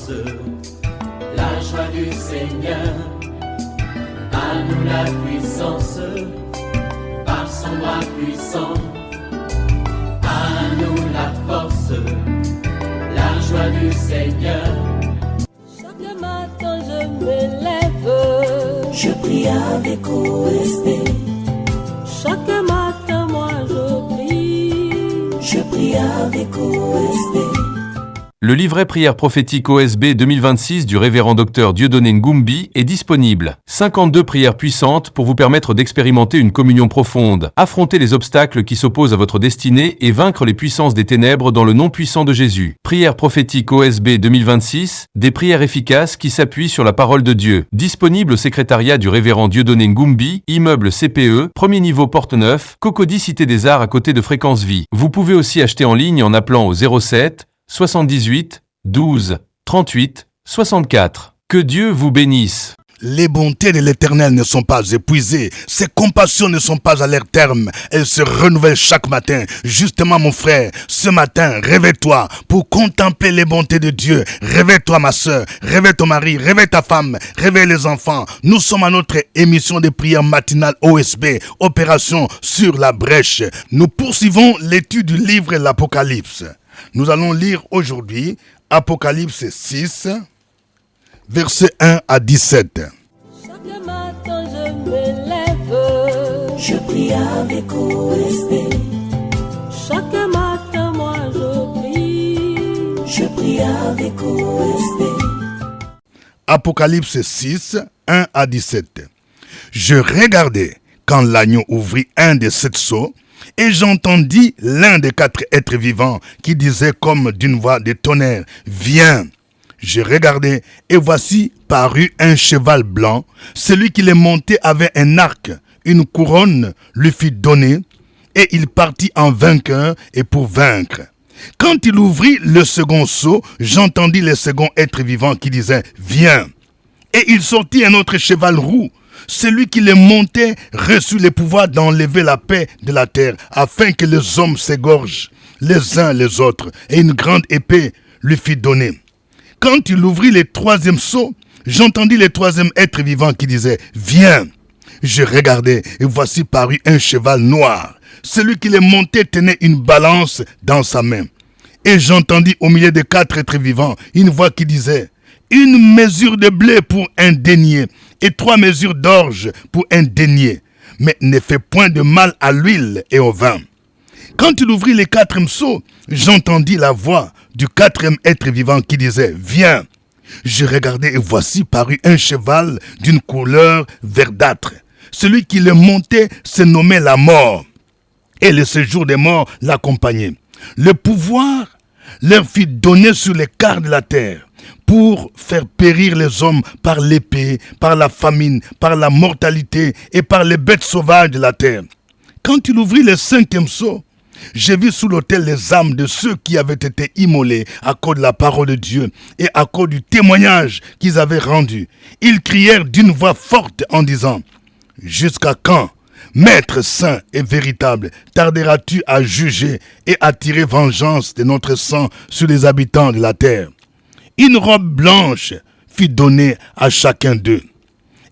force, la joie du Seigneur. À nous la puissance, par son bras puissant. À nous la force, la joie du Seigneur. Chaque matin je me lève, je prie avec OSB. Chaque matin moi je prie avec OSB. Le livret prière prophétique OSB 2026 du révérend docteur Dieudonné Ngumbi est disponible. 52 prières puissantes pour vous permettre d'expérimenter une communion profonde, affronter les obstacles qui s'opposent à votre destinée et vaincre les puissances des ténèbres dans le nom puissant de Jésus. Prière prophétique OSB 2026, des prières efficaces qui s'appuient sur la parole de Dieu. Disponible au secrétariat du révérend Dieudonné Ngumbi, immeuble CPE, premier niveau Porte Neuf, Cocody Cité des Arts à côté de Fréquence Vie. Vous pouvez aussi acheter en ligne en appelant au 07 78 12 38 64. Que Dieu vous bénisse. Les bontés de l'Éternel ne sont pas épuisées, ses compassions ne sont pas à leur terme, elles se renouvellent chaque matin. Justement mon frère, ce matin, réveille-toi pour contempler les bontés de Dieu. Réveille-toi ma soeur, réveille ton mari, réveille ta femme, réveille les enfants. Nous sommes à notre émission de prière matinale OSB, Opération sur la brèche. Nous poursuivons l'étude du livre de l'Apocalypse. Nous allons lire aujourd'hui Apocalypse 6, versets 1 à 17. Chaque matin je me lève, je prie avec OSB. Chaque matin moi je prie avec OSB. Apocalypse 6, 1 à 17. Je regardais quand l'agneau ouvrit un des 7 sceaux, et j'entendis l'un des 4 êtres vivants qui disait comme d'une voix de tonnerre, « Viens !» Je regardai, et voici parut un cheval blanc. Celui qui les montait avait un arc, une couronne lui fut donnée, et il partit en vainqueur et pour vaincre. Quand il ouvrit le second sceau, j'entendis le second être vivant qui disait, « Viens !» Et il sortit un autre cheval roux. Celui qui les montait reçut le pouvoir d'enlever la paix de la terre, afin que les hommes s'égorgent les uns les autres, et une grande épée lui fut donnée. Quand il ouvrit le troisième sceau, j'entendis le troisième être vivant qui disait, « Viens !» Je regardai, et voici parut un cheval noir. Celui qui les montait tenait une balance dans sa main. Et j'entendis au milieu des 4 êtres vivants une voix qui disait, « Une mesure de blé pour un denier, et 3 mesures d'orge pour un denier, mais ne fais point de mal à l'huile et au vin. » Quand il ouvrit le 4e sceau, j'entendis la voix du 4e être vivant qui disait, « Viens !» Je regardai et voici parut un cheval d'une couleur verdâtre. Celui qui le montait se nommait la mort, et le séjour des morts l'accompagnait. Le pouvoir leur fut donné sur les quarts de la terre, pour faire périr les hommes par l'épée, par la famine, par la mortalité et par les bêtes sauvages de la terre. Quand il ouvrit le 5e sceau, j'ai vu sous l'autel les âmes de ceux qui avaient été immolés à cause de la parole de Dieu et à cause du témoignage qu'ils avaient rendu. Ils crièrent d'une voix forte en disant, « Jusqu'à quand, Maître saint et véritable, tarderas-tu à juger et à tirer vengeance de notre sang sur les habitants de la terre ?» Une robe blanche fut donnée à chacun d'eux.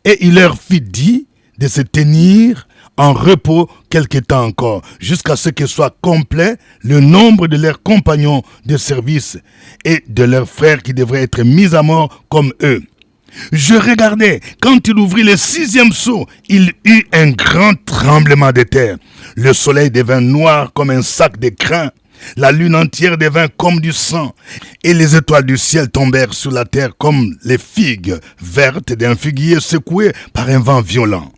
Et il leur fit dit de se tenir en repos quelque temps encore, jusqu'à ce que soit complet le nombre de leurs compagnons de service et de leurs frères qui devraient être mis à mort comme eux. Je regardais, quand il ouvrit le 6e sceau, il eut un grand tremblement de terre. Le soleil devint noir comme un sac de crin. La lune entière devint comme du sang, et les étoiles du ciel tombèrent sur la terre comme les figues vertes d'un figuier secoué par un vent violent.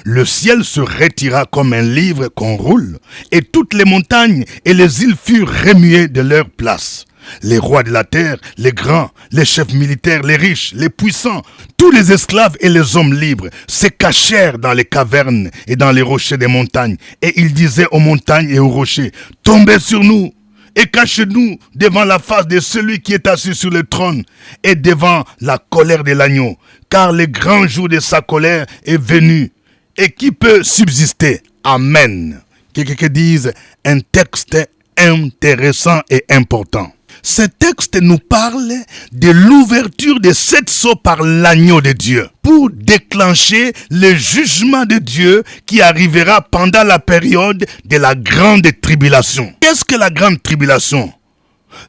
Le ciel se retira comme un livre qu'on roule, et toutes les montagnes et les îles furent remuées de leur place. Les rois de la terre, les grands, les chefs militaires, les riches, les puissants, tous les esclaves et les hommes libres se cachèrent dans les cavernes et dans les rochers des montagnes. Et ils disaient aux montagnes et aux rochers, « Tombez sur nous et cachez-nous devant la face de celui qui est assis sur le trône et devant la colère de l'agneau, car le grand jour de sa colère est venu. Et qui peut subsister? Amen. » Quelqu'un disent un texte intéressant et important. Ce texte nous parle de l'ouverture de 7 sceaux par l'agneau de Dieu pour déclencher le jugement de Dieu qui arrivera pendant la période de la grande tribulation. Qu'est-ce que la grande tribulation?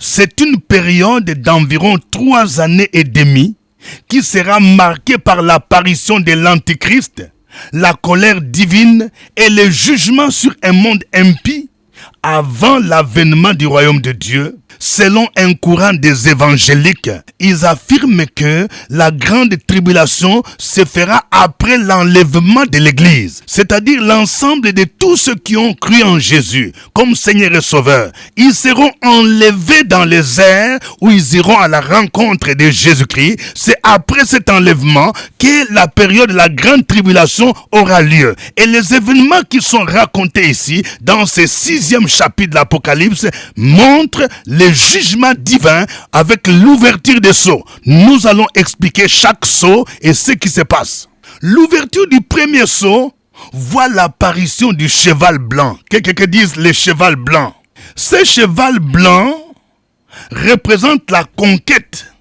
C'est une période d'environ 3 années et demie qui sera marquée par l'apparition de l'Antichrist, la colère divine et le jugement sur un monde impie avant l'avènement du royaume de Dieu. Selon un courant des évangéliques, ils affirment que la grande tribulation se fera après l'enlèvement de l'Église, c'est-à-dire l'ensemble de tous ceux qui ont cru en Jésus comme Seigneur et Sauveur. Ils seront enlevés dans les airs où ils iront à la rencontre de Jésus-Christ. C'est après cet enlèvement que la période de la grande tribulation aura lieu. Et les événements qui sont racontés ici, dans ce 6e chapitre de l'Apocalypse, montrent les jugements divins avec l'ouverture des sceaux. Nous allons expliquer chaque sceau et ce qui se passe. L'ouverture du premier sceau voit l'apparition du cheval blanc. Quelqu'un dise le cheval blanc. Ce cheval blanc représente la conquête.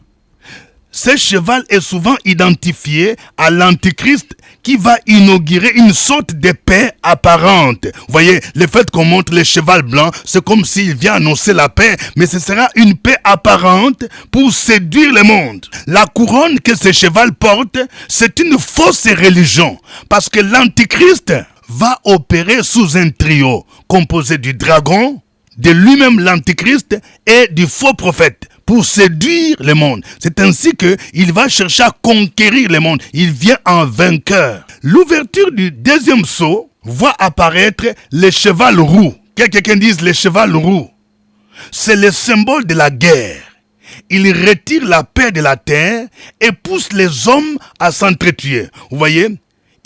Ce cheval est souvent identifié à l'Antichrist qui va inaugurer une sorte de paix apparente. Vous voyez, le fait qu'on montre le cheval blanc, c'est comme s'il vient annoncer la paix, mais ce sera une paix apparente pour séduire le monde. La couronne que ce cheval porte, c'est une fausse religion, parce que l'Antichrist va opérer sous un trio composé du dragon, de lui-même l'Antichrist et du faux prophète, pour séduire le monde. C'est ainsi qu'il va chercher à conquérir le monde. Il vient en vainqueur. L'ouverture du deuxième sceau voit apparaître le cheval roux. Quelqu'un dise le cheval roux. C'est le symbole de la guerre. Il retire la paix de la terre et pousse les hommes à s'entretuer. Vous voyez?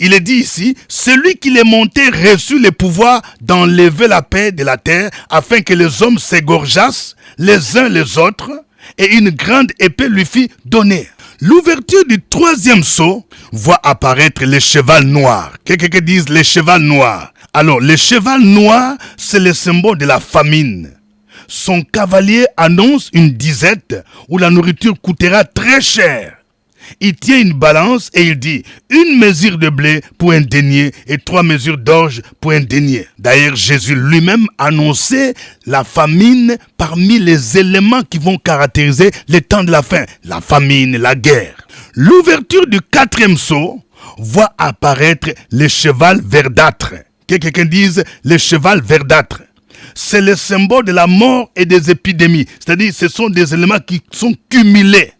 Il est dit ici, celui qui est monté reçut le pouvoir d'enlever la paix de la terre afin que les hommes s'égorgeassent les uns les autres et une grande épée lui fit donner. L'ouverture du troisième sceau voit apparaître le cheval noir. Quelqu'un dise le cheval noir. Alors, le cheval noir, c'est le symbole de la famine. Son cavalier annonce une disette où la nourriture coûtera très cher. Il tient une balance et il dit 1 mesure de blé pour un denier et 3 mesures d'orge pour un denier. D'ailleurs, Jésus lui-même annonçait la famine parmi les éléments qui vont caractériser les temps de la fin. La famine, la guerre. L'ouverture du 4e sceau voit apparaître le cheval verdâtre. Quelqu'un dise le cheval verdâtre. C'est le symbole de la mort et des épidémies. C'est-à-dire, ce sont des éléments qui sont cumulés.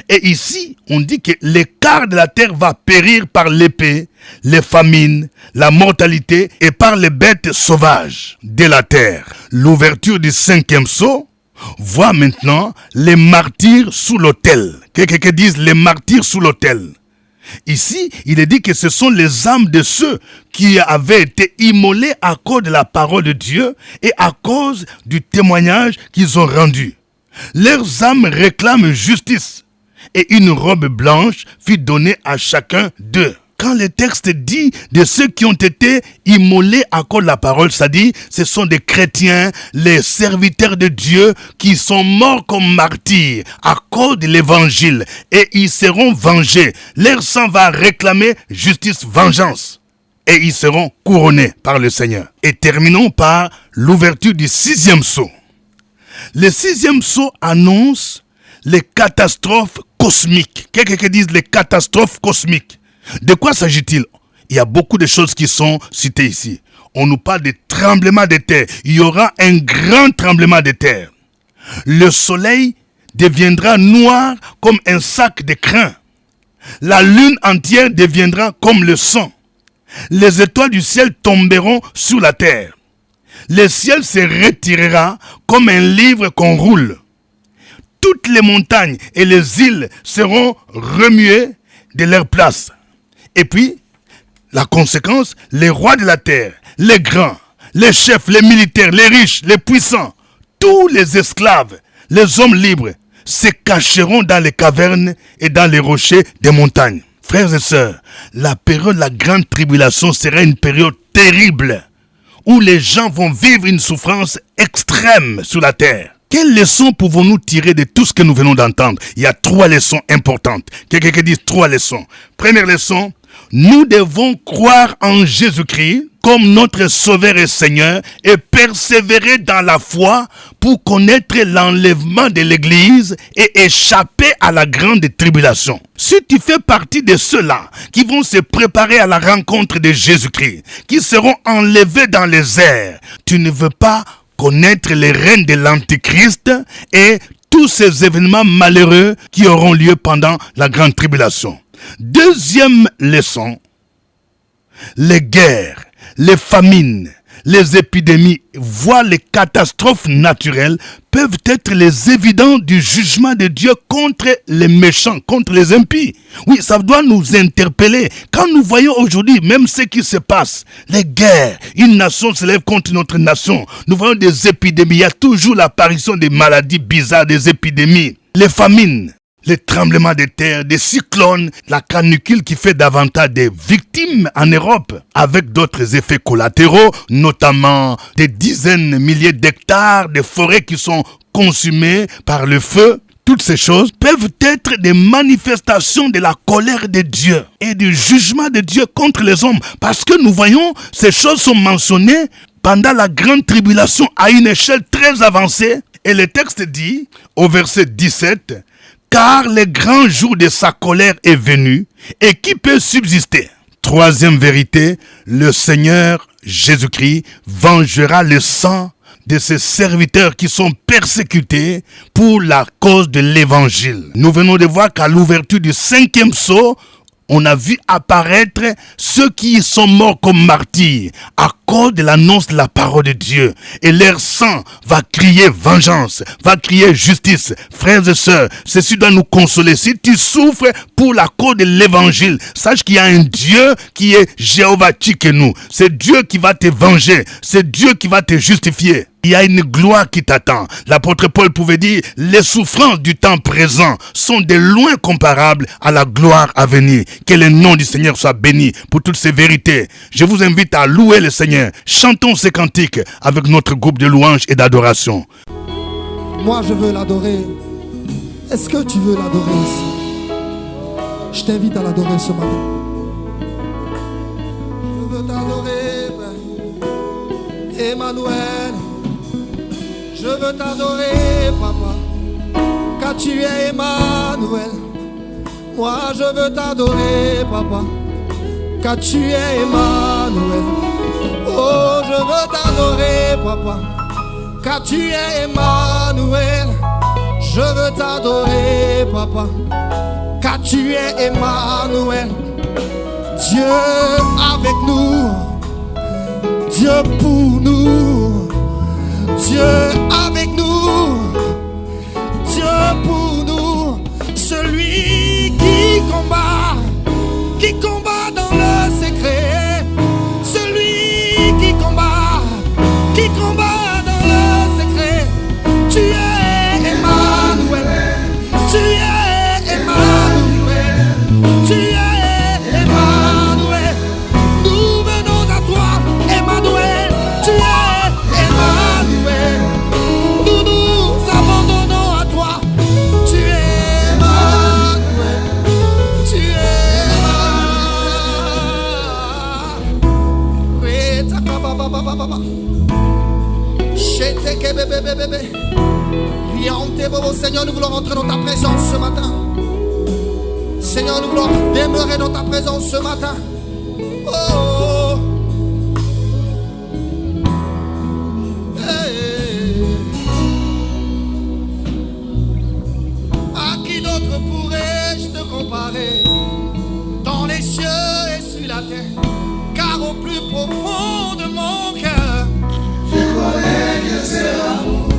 Et ici, on dit que le quart de la terre va périr par l'épée, les famines, la mortalité et par les bêtes sauvages de la terre. L'ouverture du 5e sceau voit maintenant les martyrs sous l'autel. Quelqu'un dise les martyrs sous l'autel. Ici, il est dit que ce sont les âmes de ceux qui avaient été immolés à cause de la parole de Dieu et à cause du témoignage qu'ils ont rendu. Leurs âmes réclament justice. Et une robe blanche fut donnée à chacun d'eux. Quand le texte dit de ceux qui ont été immolés à cause de la parole, ça dit, ce sont des chrétiens, les serviteurs de Dieu qui sont morts comme martyrs à cause de l'évangile et ils seront vengés. Leur sang va réclamer justice, vengeance et ils seront couronnés par le Seigneur. Et terminons par l'ouverture du 6e sceau. Le 6e sceau annonce les catastrophes cosmiques. Quelqu'un dise les catastrophes cosmiques. De quoi s'agit-il? Il y a beaucoup de choses qui sont citées ici. On nous parle de tremblement de terre. Il y aura un grand tremblement de terre. Le soleil deviendra noir comme un sac de crin. La lune entière deviendra comme le sang. Les étoiles du ciel tomberont sur la terre. Le ciel se retirera comme un livre qu'on roule. Toutes les montagnes et les îles seront remuées de leur place. Et puis, la conséquence, les rois de la terre, les grands, les chefs, les militaires, les riches, les puissants, tous les esclaves, les hommes libres, se cacheront dans les cavernes et dans les rochers des montagnes. Frères et sœurs, la période de la grande tribulation sera une période terrible où les gens vont vivre une souffrance extrême sur la terre. Quelles leçons pouvons-nous tirer de tout ce que nous venons d'entendre? Il y a 3 leçons importantes. Quelqu'un qui dit 3 leçons. Première leçon, nous devons croire en Jésus-Christ comme notre Sauveur et Seigneur et persévérer dans la foi pour connaître l'enlèvement de l'Église et échapper à la grande tribulation. Si tu fais partie de ceux-là qui vont se préparer à la rencontre de Jésus-Christ, qui seront enlevés dans les airs, tu ne veux pas connaître les règnes de l'Antichrist et tous ces événements malheureux qui auront lieu pendant la grande tribulation. Deuxième leçon, les guerres, les famines, les épidémies, voire les catastrophes naturelles peuvent être les évidents du jugement de Dieu contre les méchants, contre les impies. Oui, ça doit nous interpeller. Quand nous voyons aujourd'hui, même ce qui se passe, les guerres, une nation se lève contre notre nation. Nous voyons des épidémies, il y a toujours l'apparition des maladies bizarres, des épidémies, les famines. Les tremblements de terre, des cyclones, la canicule qui fait davantage des victimes en Europe, avec d'autres effets collatéraux, notamment des dizaines de milliers d'hectares de forêts qui sont consumées par le feu. Toutes ces choses peuvent être des manifestations de la colère de Dieu et du jugement de Dieu contre les hommes. Parce que nous voyons, ces choses sont mentionnées pendant la grande tribulation à une échelle très avancée. Et le texte dit, au verset 17, « Car le grand jour de sa colère est venu, et qui peut subsister ?» Troisième vérité, le Seigneur Jésus-Christ vengera le sang de ses serviteurs qui sont persécutés pour la cause de l'évangile. Nous venons de voir qu'à l'ouverture du 5e sceau, on a vu apparaître ceux qui sont morts comme martyrs à cause de l'annonce de la parole de Dieu. Et leur sang va crier vengeance, va crier justice. Frères et sœurs, ceci doit nous consoler. Si tu souffres pour la cause de l'évangile, sache qu'il y a un Dieu qui est Jéhovah Tchikenu. C'est Dieu qui va te venger. C'est Dieu qui va te justifier. Il y a une gloire qui t'attend. L'apôtre Paul pouvait dire, les souffrances du temps présent sont de loin comparables à la gloire à venir. Que le nom du Seigneur soit béni pour toutes ces vérités. Je vous invite à louer le Seigneur. Chantons ces cantiques avec notre groupe de louanges et d'adoration. Moi je veux l'adorer. Est-ce que tu veux l'adorer aussi? Je t'invite à l'adorer ce matin. Je veux t'adorer, Emmanuel. Je veux t'adorer, papa, car tu es Emmanuel. Moi, je veux t'adorer, papa, car tu es Emmanuel. Oh, je veux t'adorer, papa, car tu es Emmanuel. Je veux t'adorer, papa, car tu es Emmanuel. Dieu avec nous, Dieu pour nous. Dieu avec nous, Dieu pour nous, celui qui combat dans le secret, celui qui combat dans le secret. Tu es Emmanuel, tu es Emmanuel, tu es Emmanuel. Nous venons à toi, Emmanuel, tu es Emmanuel. Nous nous abandonnons à toi. Tu es Emmanuel. Tu es Emmanuel. Seigneur, nous voulons rentrer dans ta présence ce matin. Seigneur, nous voulons demeurer dans ta présence ce matin. Oh. Pourrais-je te comparer dans les cieux et sur la terre, car au plus profond de mon cœur, je connais que c'est l'amour.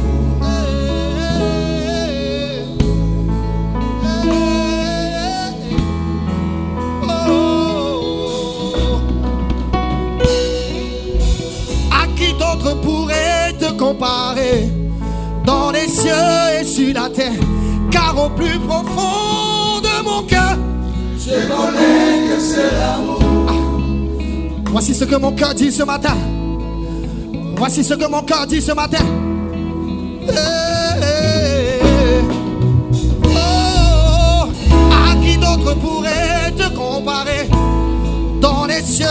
À qui d'autre pourrait te comparer dans les cieux et sur la terre, car au plus profond de mon cœur, je connais que c'est l'amour. Voici ce que mon cœur dit ce matin. Voici ce que mon cœur dit ce matin. Oh, à qui d'autre pourrait te comparer dans les cieux?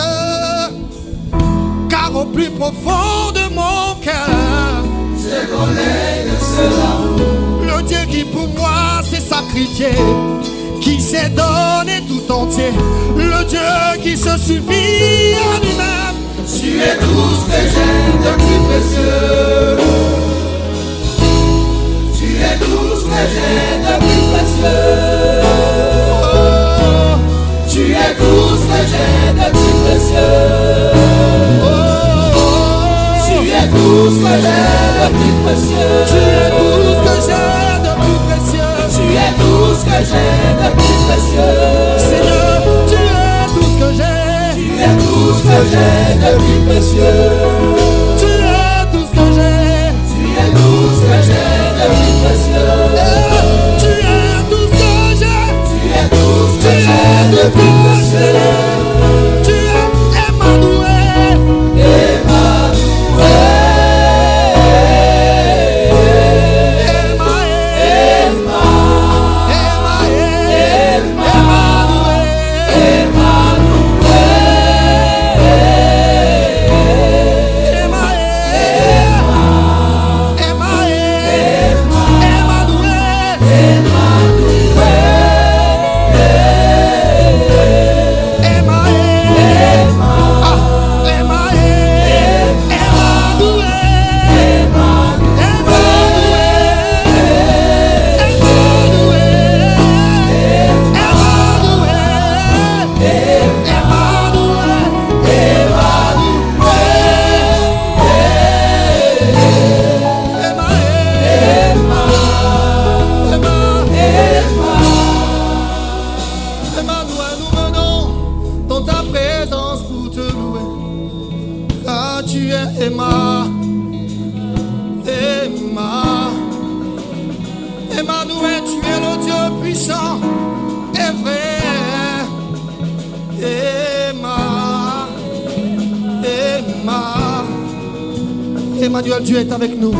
Car au plus profond de mon cœur, je connais que cela. le Dieu qui pour moi s'est sacrifié, qui s'est donné tout entier, le Dieu qui se suffit à lui-même. Tu es tout ce que j'ai de plus précieux. Tu es tout ce que j'ai de plus précieux. Oh, Tu es tout ce que j'ai de plus précieux. Tu es tout ce que j'ai de plus précieux. tu es tout ce que j'ai de plus précieux. Tu es tout ce que j'ai de plus précieux. Seigneur, tu es tout ce que j'ai. Tu es tout ce que j'ai de plus précieux. Tu es tout ce que j'ai. Tu es tout ce que j'ai de plus précieux. Tu es tout ce que j'ai. Tu es tout ce que j'ai de plus précieux. Tu es Emmanuel. Emmanuel, tu es le Dieu puissant et vrai. Emmanuel, Dieu est avec nous.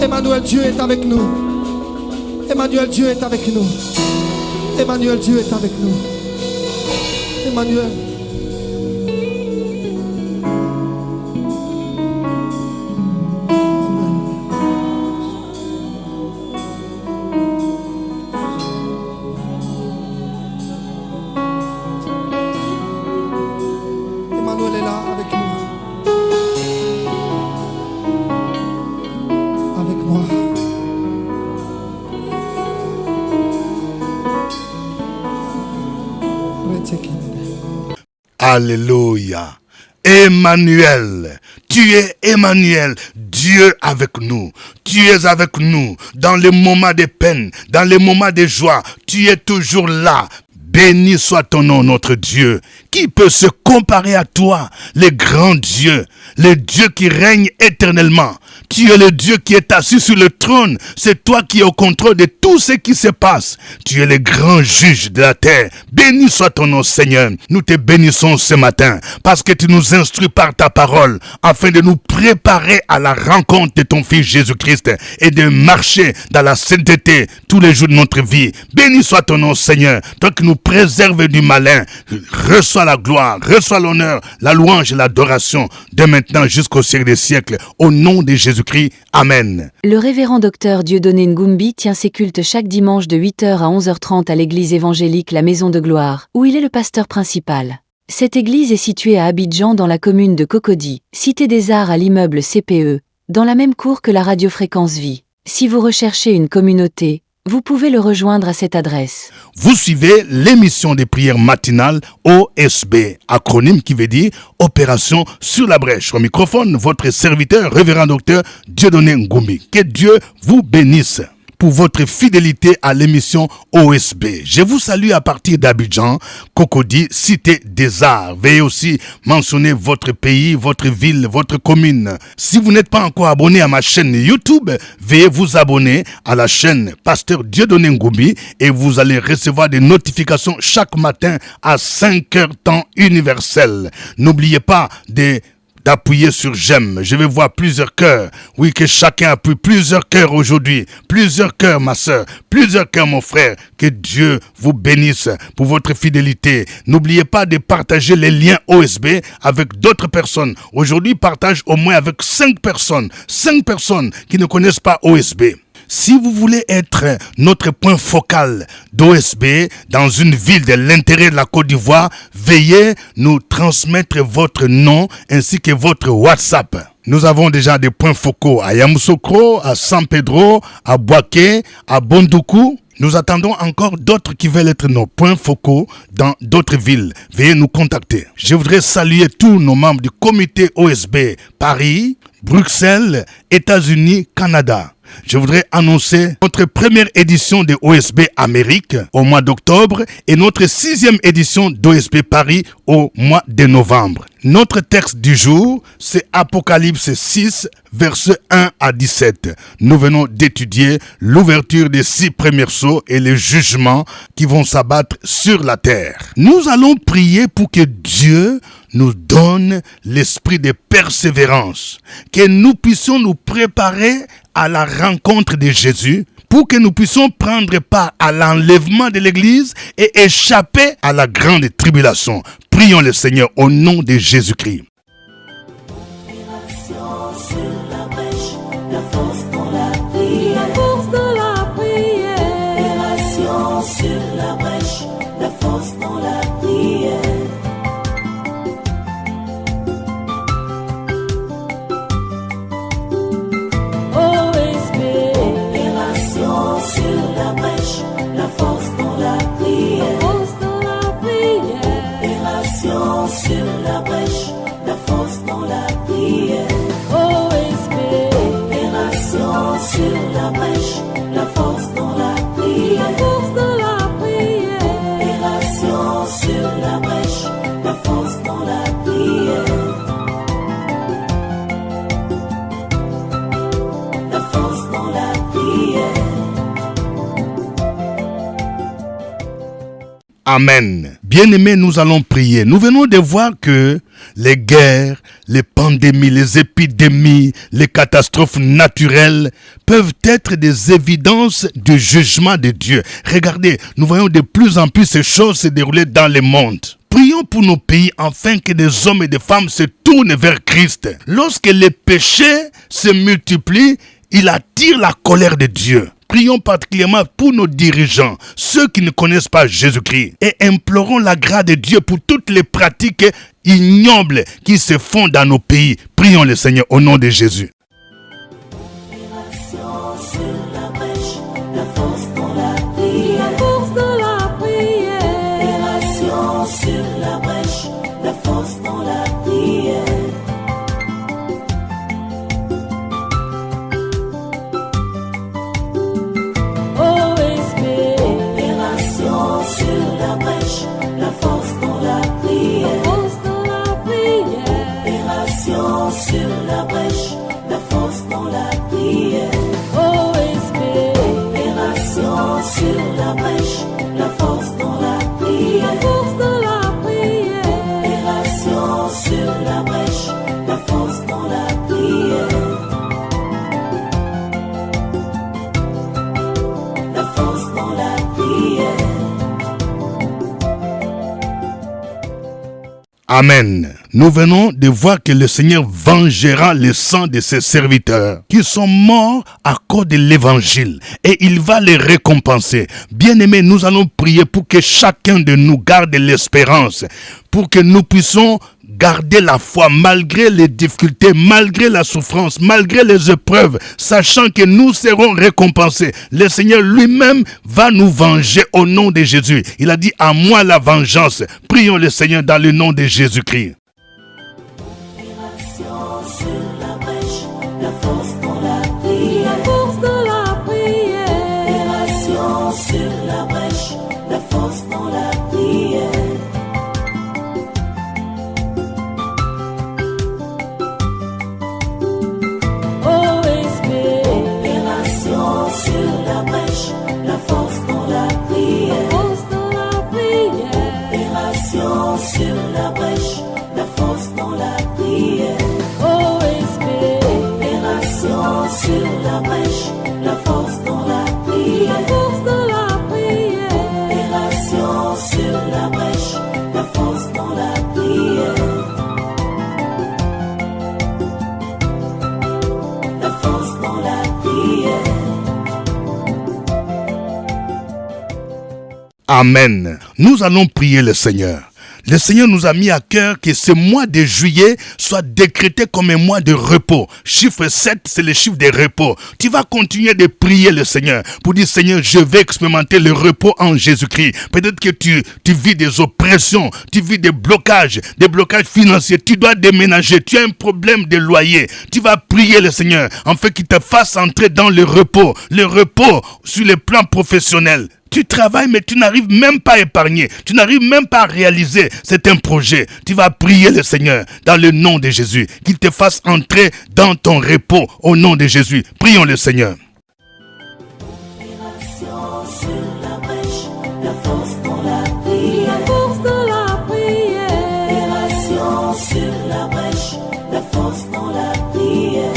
Emmanuel, Dieu est avec nous. Emmanuel, Dieu est avec nous. Emmanuel, Dieu est avec nous. Emmanuel. Emmanuel est là avec nous. Avec moi. Alléluia. Emmanuel, tu es Emmanuel, Dieu avec nous. Tu es avec nous dans les moments de peine, dans les moments de joie. Tu es toujours là. Béni soit ton nom, notre Dieu. Qui peut se comparer à toi, le grand Dieu, le Dieu qui règne éternellement? Tu es le Dieu qui est assis sur le trône. C'est toi qui es au contrôle de tout ce qui se passe. Tu es le grand juge de la terre. Béni soit ton nom, Seigneur. Nous te bénissons ce matin parce que tu nous instruis par ta parole afin de nous préparer à la rencontre de ton Fils Jésus-Christ et de marcher dans la sainteté tous les jours de notre vie. Béni soit ton nom, Seigneur. Toi qui nous préserves du malin. Reçois la gloire, reçois l'honneur, la louange et l'adoration de maintenant jusqu'au siècle des siècles. Au nom de Jésus-Christ. Amen. Le révérend docteur Dieudonné Ngumbi tient ses cultes chaque dimanche de 8h à 11h30 à l'église évangélique La Maison de Gloire, où il est le pasteur principal. Cette église est située à Abidjan dans la commune de Cocody, cité des Arts à l'immeuble CPE, dans la même cour que la radiofréquence Vie. Si vous recherchez une communauté, vous pouvez le rejoindre à cette adresse. Vous suivez l'émission des prières matinales OSB, acronyme qui veut dire Opération sur la brèche. Au microphone, votre serviteur, révérend docteur Dieudonné Ngumbi. Que Dieu vous bénisse pour votre fidélité à l'émission OSB. Je vous salue à partir d'Abidjan, Cocody, cité des Arts. Veuillez aussi mentionner votre pays, votre ville, votre commune. Si vous n'êtes pas encore abonné à ma chaîne YouTube, veuillez vous abonner à la chaîne Pasteur Dieudonné Ngumbi et vous allez recevoir des notifications chaque matin à 5h temps universel. N'oubliez pas d'appuyer sur j'aime. Je vais voir plusieurs cœurs. Oui, que chacun appuie plusieurs cœurs aujourd'hui. Plusieurs cœurs, ma soeur. Plusieurs cœurs, mon frère. Que Dieu vous bénisse pour votre fidélité. N'oubliez pas de partager les liens OSB avec d'autres personnes. Aujourd'hui, partage au moins avec 5 personnes. 5 personnes qui ne connaissent pas OSB. Si vous voulez être notre point focal d'OSB dans une ville de l'intérieur de la Côte d'Ivoire, veuillez nous transmettre votre nom ainsi que votre WhatsApp. Nous avons déjà des points focaux à Yamoussoukro, à San Pedro, à Boaké, à Bondoukou. Nous attendons encore d'autres qui veulent être nos points focaux dans d'autres villes. Veuillez nous contacter. Je voudrais saluer tous nos membres du comité OSB Paris, Bruxelles, États-Unis, Canada. Je voudrais annoncer notre première édition de OSB Amérique au mois d'octobre et notre 6e édition d'OSB Paris au mois de novembre. Notre texte du jour, c'est Apocalypse 6, versets 1 à 17. Nous venons d'étudier l'ouverture des 6 premiers sceaux et les jugements qui vont s'abattre sur la terre. Nous allons prier pour que Dieu nous donne l'esprit de persévérance, que nous puissions nous préparer à la rencontre de Jésus, pour que nous puissions prendre part à l'enlèvement de l'Église et échapper à la grande tribulation. Prions le Seigneur au nom de Jésus-Christ. Amen. Bien-aimés, nous allons prier. Nous venons de voir que les guerres, les pandémies, les épidémies, les catastrophes naturelles peuvent être des évidences du jugement de Dieu. Regardez, nous voyons de plus en plus ces choses se dérouler dans le monde. Prions pour nos pays afin que des hommes et des femmes se tournent vers Christ. Lorsque les péchés se multiplient, il attire la colère de Dieu. Prions particulièrement pour nos dirigeants, ceux qui ne connaissent pas Jésus-Christ, et implorons la grâce de Dieu pour toutes les pratiques ignobles qui se font dans nos pays. Prions le Seigneur au nom de Jésus. Amen. Nous venons de voir que le Seigneur vengera le sang de ses serviteurs qui sont morts à cause de l'évangile et il va les récompenser. Bien-aimés, nous allons prier pour que chacun de nous garde l'espérance, pour que nous puissions garder la foi malgré les difficultés, malgré la souffrance, malgré les épreuves, sachant que nous serons récompensés. Le Seigneur lui-même va nous venger au nom de Jésus. Il a dit à moi la vengeance. Prions le Seigneur dans le nom de Jésus-Christ. Sur la brèche, la Amen. Nous allons prier le Seigneur. Le Seigneur nous a mis à cœur que ce mois de juillet soit décrété comme un mois de repos. Chiffre 7, c'est le chiffre des repos. Tu vas continuer de prier le Seigneur pour dire, Seigneur, je vais expérimenter le repos en Jésus-Christ. Peut-être que tu vis des oppressions, tu vis des blocages financiers. Tu dois déménager, tu as un problème de loyer. Tu vas prier le Seigneur en fait qu'il te fasse entrer dans le repos sur le plan professionnel. Tu travailles, mais tu n'arrives même pas à épargner. Tu n'arrives même pas à réaliser certains projets. Tu vas prier le Seigneur dans le nom de Jésus. Qu'il te fasse entrer dans ton repos au nom de Jésus. Prions le Seigneur. Opération sur la brèche, la force dans la prière. La force dans la prière. Opération sur la brèche, la force dans la prière.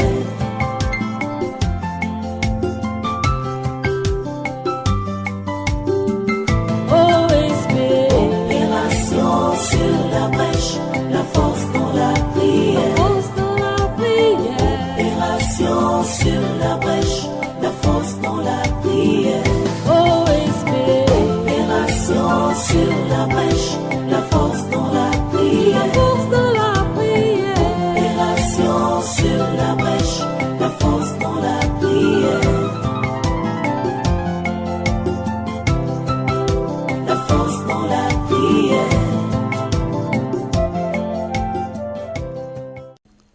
OSB. Opération sur la brèche, la force dans la prière. La force dans la prière. Opération sur la brèche, la force dans la prière. OSB. Opération sur la brèche, la force dans la prière. La force dans la prière. Opération sur la brèche, la force dans la prière. La force dans la prière.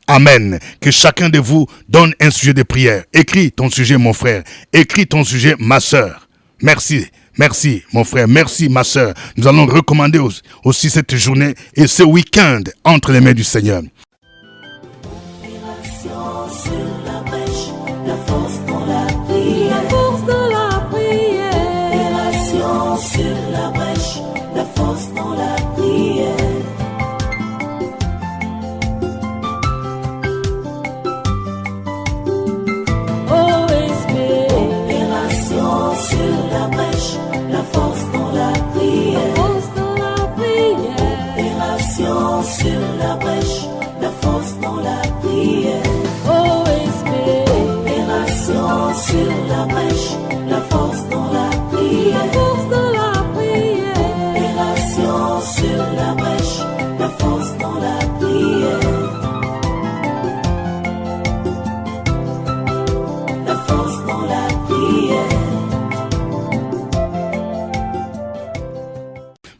Amen. Que chacun de vous donne un sujet de prière. Écris ton sujet, mon frère. Écris ton sujet, ma sœur. Merci. Merci, mon frère. Merci, ma sœur. Nous allons recommander aussi cette journée et ce week-end entre les mains du Seigneur. Opération sur la brèche, la force dans la prière. La force dans la prière. Opération sur la brèche, la force dans la prière. OSB. Opération sur la brèche, la force dans la prière. La force dans la prière. Opération sur la brèche, la force dans la prière. OSB. Opération sur la brèche, la force dans la prière. La force dans la prière. Opération sur la brèche, la force dans la prière. La force dans la prière.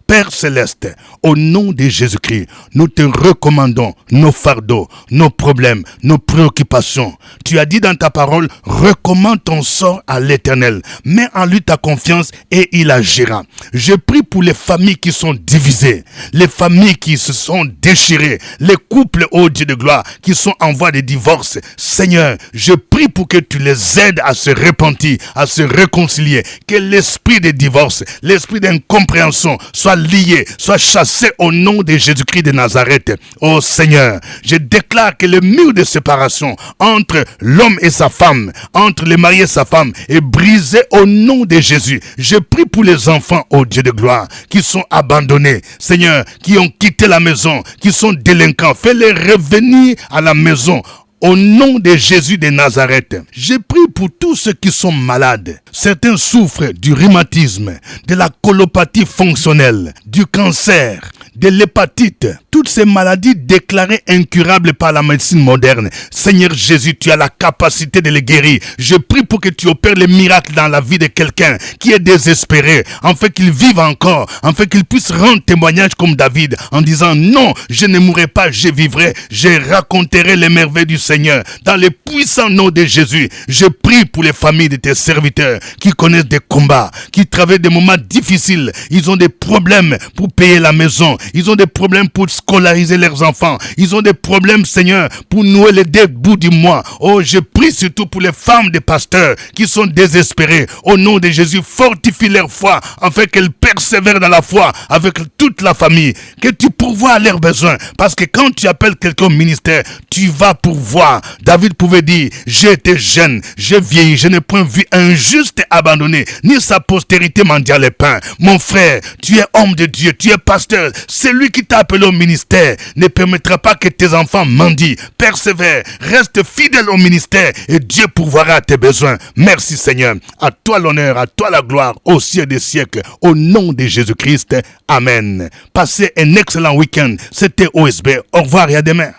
Père Céleste, au nom de Jésus-Christ, nous te recommandons nos fardeaux, nos problèmes, nos préoccupations. Tu as dit dans ta parole, recommande ton sort à l'Éternel. Mets en lui ta confiance et il agira. Je prie pour les familles qui sont divisées, les familles qui se sont déchirées, les couples, ô Dieu de gloire, qui sont en voie de divorce. Seigneur, je prie pour que tu les aides à se repentir, à se réconcilier, que l'esprit de divorce, l'esprit d'incompréhension soit lié, soit chassé au nom de Jésus-Christ de Nazareth. Oh Seigneur, je déclare que le mur de séparation entre l'homme et sa femme, entre le mari et sa femme, est brisé au nom de Jésus. Je prie pour les enfants, oh Dieu de gloire, qui sont abandonnés, Seigneur, qui ont quitté la maison, qui sont délinquants. Fais-les revenir à la maison. Au nom de Jésus de Nazareth, je prie pour tous ceux qui sont malades. Certains souffrent du rhumatisme, de la colopathie fonctionnelle, du cancer, de l'hépatite. Toutes ces maladies déclarées incurables par la médecine moderne. Seigneur Jésus, tu as la capacité de les guérir. Je prie pour que tu opères les miracles dans la vie de quelqu'un qui est désespéré, afin qu'il vive encore, afin qu'il puisse rendre témoignage comme David, en disant non, je ne mourrai pas, je vivrai, je raconterai les merveilles du Seigneur. Dans le puissant nom de Jésus, je prie pour les familles de tes serviteurs qui connaissent des combats, qui traversent des moments difficiles. Ils ont des problèmes pour payer la maison. Ils ont des problèmes pour scolariser leurs enfants. Ils ont des problèmes, Seigneur, pour nouer les deux bouts du mois. Oh, je prie surtout pour les femmes des pasteurs qui sont désespérées. Au nom de Jésus, fortifie leur foi afin qu'elles persévèrent dans la foi avec toute la famille. Que tu pourvoies à leurs besoins. Parce que quand tu appelles quelqu'un au ministère, tu vas pourvoir. David pouvait dire, j'ai été jeune, j'ai vieilli, je n'ai point vu un juste abandonné, ni sa postérité mendiant les pains. Mon frère, tu es homme de Dieu, tu es pasteur. C'est lui qui t'a appelé au ministère. ministère ne permettra pas que tes enfants mendient. Persévère, reste fidèle au ministère et Dieu pourvoira à tes besoins. Merci Seigneur. À toi l'honneur, à toi la gloire, au siècle des siècles. Au nom de Jésus-Christ. Amen. Passez un excellent week-end. C'était OSB. Au revoir et à demain.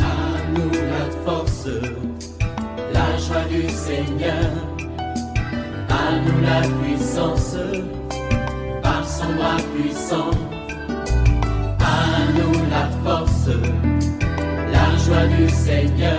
À nous la force, la joie du Seigneur. À nous la puissance, par son bras puissant. À nous la force, la joie du Seigneur.